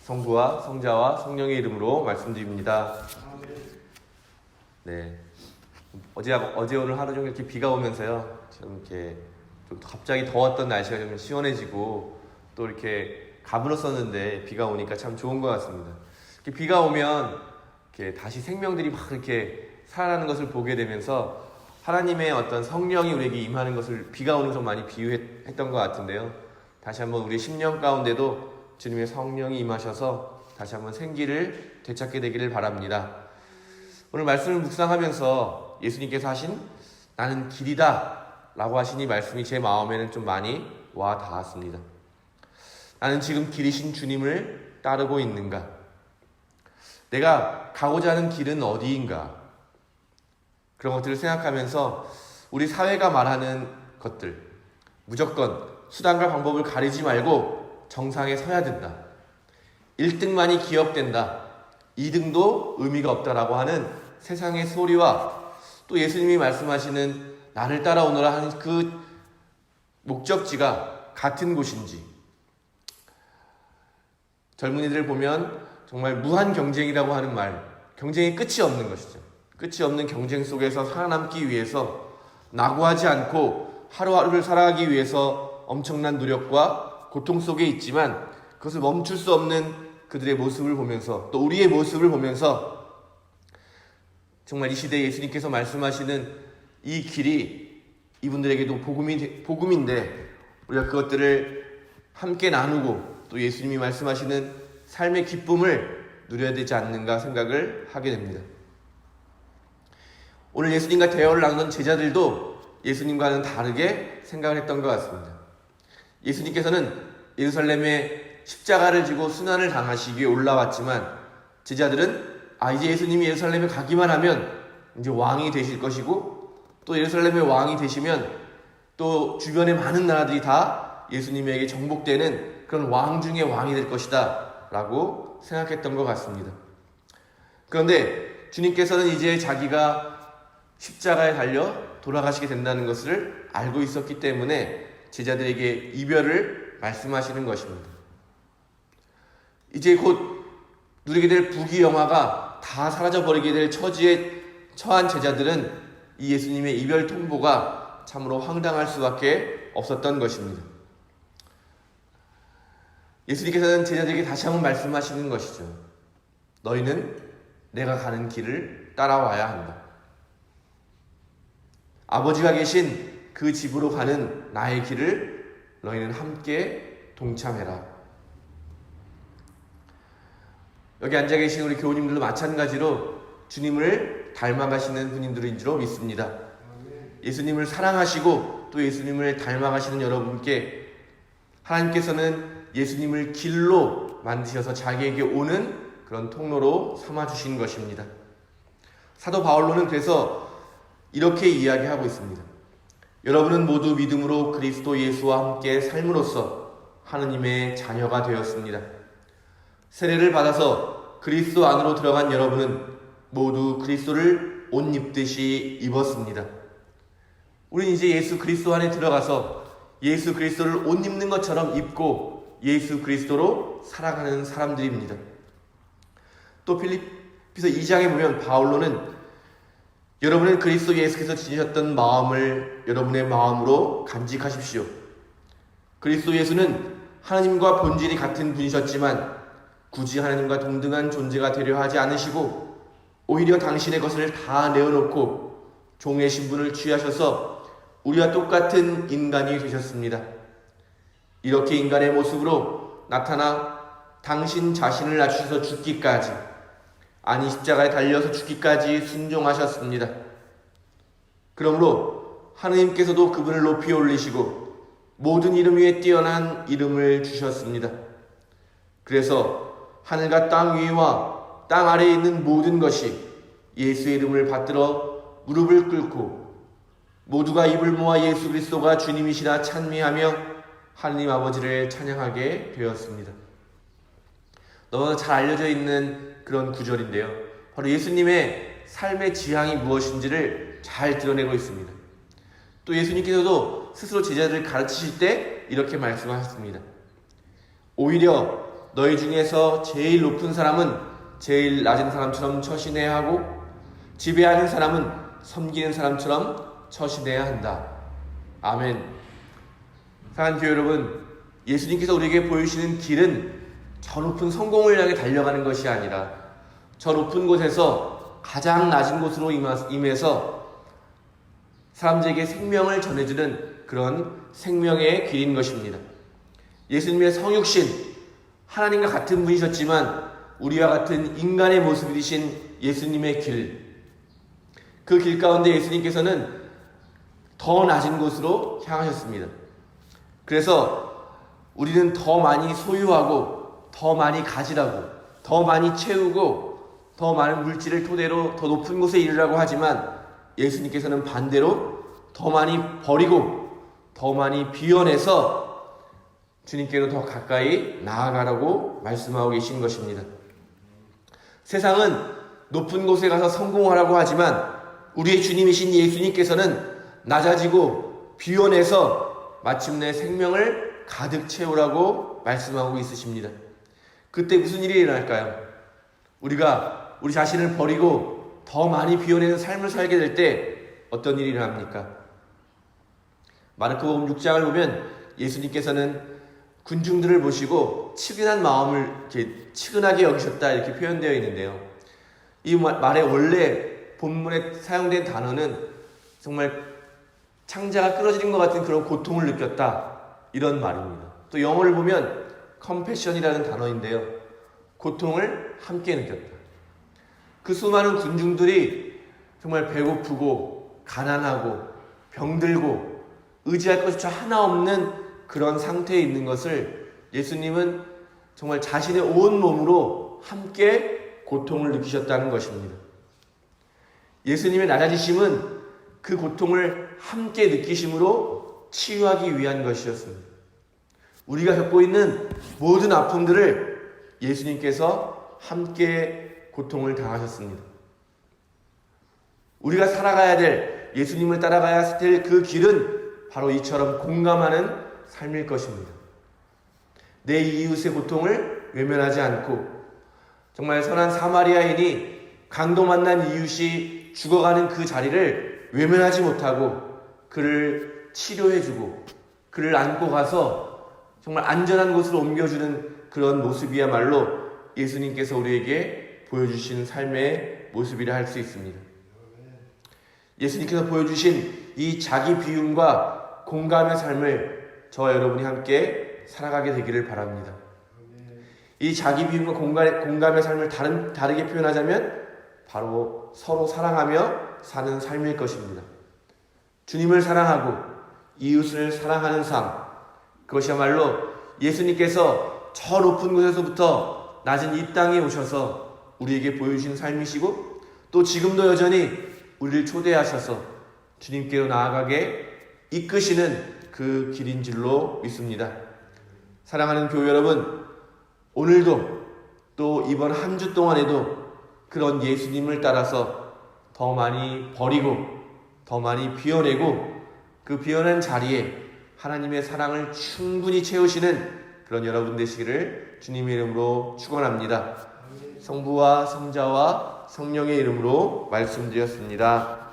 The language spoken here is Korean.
성부와 성자와 성령의 이름으로 말씀드립니다. 네, 어제 오늘 하루 종일 이렇게 비가 오면서요, 좀 이렇게 좀 갑자기 더웠던 날씨가 좀 시원해지고 또 이렇게 가물었었는데 비가 오니까 참 좋은 것 같습니다. 이렇게 비가 오면 이렇게 다시 생명들이 막 이렇게 살아나는 것을 보게 되면서 하나님의 어떤 성령이 우리에게 임하는 것을 비가 오는 것을 많이 비유했던 것 같은데요. 다시 한번 우리 심령 가운데도 주님의 성령이 임하셔서 다시 한번 생기를 되찾게 되기를 바랍니다. 오늘 말씀을 묵상하면서 예수님께서 하신 나는 길이다 라고 하신 이 말씀이 제 마음에는 좀 많이 와 닿았습니다. 나는 지금 길이신 주님을 따르고 있는가? 내가 가고자 하는 길은 어디인가? 그런 것들을 생각하면서 우리 사회가 말하는 것들, 무조건 수단과 방법을 가리지 말고 정상에 서야 된다. 1등만이 기업된다. 2등도 의미가 없다라고 하는 세상의 소리와 또 예수님이 말씀하시는 나를 따라오너라 하는 그 목적지가 같은 곳인지, 젊은이들 보면 정말 무한 경쟁이라고 하는 말, 경쟁이 끝이 없는 것이죠. 끝이 없는 경쟁 속에서 살아남기 위해서 낙오하지 않고 하루하루를 살아가기 위해서 엄청난 노력과 고통 속에 있지만 그것을 멈출 수 없는 그들의 모습을 보면서 또 우리의 모습을 보면서 정말 이 시대에 예수님께서 말씀하시는 이 길이 이분들에게도 복음인데 우리가 그것들을 함께 나누고 또 예수님이 말씀하시는 삶의 기쁨을 누려야 되지 않는가 생각을 하게 됩니다. 오늘 예수님과 대화를 나누는 제자들도 예수님과는 다르게 생각을 했던 것 같습니다. 예수님께서는 예루살렘에 십자가를 지고 순환을 당하시기 위해 올라왔지만 제자들은 이제 예수님이 예루살렘에 가기만 하면 이제 왕이 되실 것이고 또 예루살렘의 왕이 되시면 또 주변의 많은 나라들이 다 예수님에게 정복되는 그런 왕 중의 왕이 될 것이다 라고 생각했던 것 같습니다. 그런데 주님께서는 이제 자기가 십자가에 달려 돌아가시게 된다는 것을 알고 있었기 때문에 제자들에게 이별을 말씀하시는 것입니다. 이제 곧 누리게 될 부귀영화가 다 사라져버리게 될 처지에 처한 제자들은 이 예수님의 이별 통보가 참으로 황당할 수밖에 없었던 것입니다. 예수님께서는 제자들에게 다시 한번 말씀하시는 것이죠. 너희는 내가 가는 길을 따라와야 한다. 아버지가 계신 그 집으로 가는 나의 길을 너희는 함께 동참해라. 여기 앉아 계신 우리 교우님들도 마찬가지로 주님을 닮아가시는 분들인 줄 믿습니다. 예수님을 사랑하시고 또 예수님을 닮아가시는 여러분께 하나님께서는 예수님을 길로 만드셔서 자기에게 오는 그런 통로로 삼아주신 것입니다. 사도 바울로는 그래서 이렇게 이야기하고 있습니다. 여러분은 모두 믿음으로 그리스도 예수와 함께 삶으로써 하느님의 자녀가 되었습니다. 세례를 받아서 그리스도 안으로 들어간 여러분은 모두 그리스도를 옷 입듯이 입었습니다. 우린 이제 예수 그리스도 안에 들어가서 예수 그리스도를 옷 입는 것처럼 입고 예수 그리스도로 살아가는 사람들입니다. 또 필립피서 2장에 보면 바울로는 여러분은 그리스도 예수께서 지니셨던 마음을 여러분의 마음으로 간직하십시오. 그리스도 예수는 하나님과 본질이 같은 분이셨지만 굳이 하나님과 동등한 존재가 되려 하지 않으시고 오히려 당신의 것을 다 내어놓고 종의 신분을 취하셔서 우리와 똑같은 인간이 되셨습니다. 이렇게 인간의 모습으로 나타나 당신 자신을 낮추셔서 죽기까지, 아니 십자가에 달려서 죽기까지 순종하셨습니다. 그러므로 하느님께서도 그분을 높이 올리시고 모든 이름 위에 뛰어난 이름을 주셨습니다. 그래서 하늘과 땅 위와 땅 아래에 있는 모든 것이 예수의 이름을 받들어 무릎을 꿇고 모두가 입을 모아 예수 그리스도가 주님이시라 찬미하며 하느님 아버지를 찬양하게 되었습니다. 너무나 잘 알려져 있는 그런 구절인데요. 바로 예수님의 삶의 지향이 무엇인지를 잘 드러내고 있습니다. 또 예수님께서도 스스로 제자들을 가르치실 때 이렇게 말씀하셨습니다. 오히려 너희 중에서 제일 높은 사람은 제일 낮은 사람처럼 처신해야 하고 지배하는 사람은 섬기는 사람처럼 처신해야 한다. 아멘. 사랑하는 교회 여러분, 예수님께서 우리에게 보여주시는 길은 저 높은 성공을 향해 달려가는 것이 아니라 저 높은 곳에서 가장 낮은 곳으로 임해서 사람들에게 생명을 전해주는 그런 생명의 길인 것입니다. 예수님의 성육신, 하나님과 같은 분이셨지만 우리와 같은 인간의 모습이 되신 예수님의 길, 그 길 가운데 예수님께서는 더 낮은 곳으로 향하셨습니다. 그래서 우리는 더 많이 소유하고 더 많이 가지라고 더 많이 채우고 더 많은 물질을 토대로 더 높은 곳에 이르라고 하지만 예수님께서는 반대로 더 많이 버리고 더 많이 비워내서 주님께로 더 가까이 나아가라고 말씀하고 계신 것입니다. 세상은 높은 곳에 가서 성공하라고 하지만 우리의 주님이신 예수님께서는 낮아지고 비워내서 마침내 생명을 가득 채우라고 말씀하고 있으십니다. 그때 무슨 일이 일어날까요? 우리가 우리 자신을 버리고 더 많이 비워내는 삶을 살게 될 때 어떤 일이 일어납니까? 마르코복음 6장을 보면 예수님께서는 군중들을 보시고 측은한 마음을 이렇게 측은하게 여기셨다 이렇게 표현되어 있는데요. 이 말의 원래 본문에 사용된 단어는 정말 창자가 끊어지는 것 같은 그런 고통을 느꼈다 이런 말입니다. 또 영어를 보면 compassion이라는 단어인데요. 고통을 함께 느꼈다. 그 수많은 군중들이 정말 배고프고 가난하고 병들고 의지할 것조차 하나 없는 그런 상태에 있는 것을 예수님은 정말 자신의 온 몸으로 함께 고통을 느끼셨다는 것입니다. 예수님의 낮아지심은 그 고통을 함께 느끼심으로 치유하기 위한 것이었습니다. 우리가 겪고 있는 모든 아픔들을 예수님께서 함께 고통을 당하셨습니다. 우리가 살아가야 될, 예수님을 따라가야 될 그 길은 바로 이처럼 공감하는 삶일 것입니다. 내 이웃의 고통을 외면하지 않고 정말 선한 사마리아인이 강도 만난 이웃이 죽어가는 그 자리를 외면하지 못하고 그를 치료해주고 그를 안고 가서 정말 안전한 곳으로 옮겨주는 그런 모습이야말로 예수님께서 우리에게 보여주신 삶의 모습이라 할 수 있습니다. 예수님께서 보여주신 이 자기 비움과 공감의 삶을 저와 여러분이 함께 살아가게 되기를 바랍니다. 이 자기 비움과 공감의 삶을 다르게 표현하자면 바로 서로 사랑하며 사는 삶일 것입니다. 주님을 사랑하고 이웃을 사랑하는 삶, 그것이야말로 예수님께서 저 높은 곳에서부터 낮은 이 땅에 오셔서 우리에게 보여주신 삶이시고 또 지금도 여전히 우리를 초대하셔서 주님께로 나아가게 이끄시는 그 길인 줄로 믿습니다. 사랑하는 교회 여러분, 오늘도 또 이번 한 주 동안에도 그런 예수님을 따라서 더 많이 버리고 더 많이 비워내고 그 비워낸 자리에 하나님의 사랑을 충분히 채우시는 그런 여러분 되시기를 주님의 이름으로 축원합니다. 성부와 성자와 성령의 이름으로 말씀드렸습니다.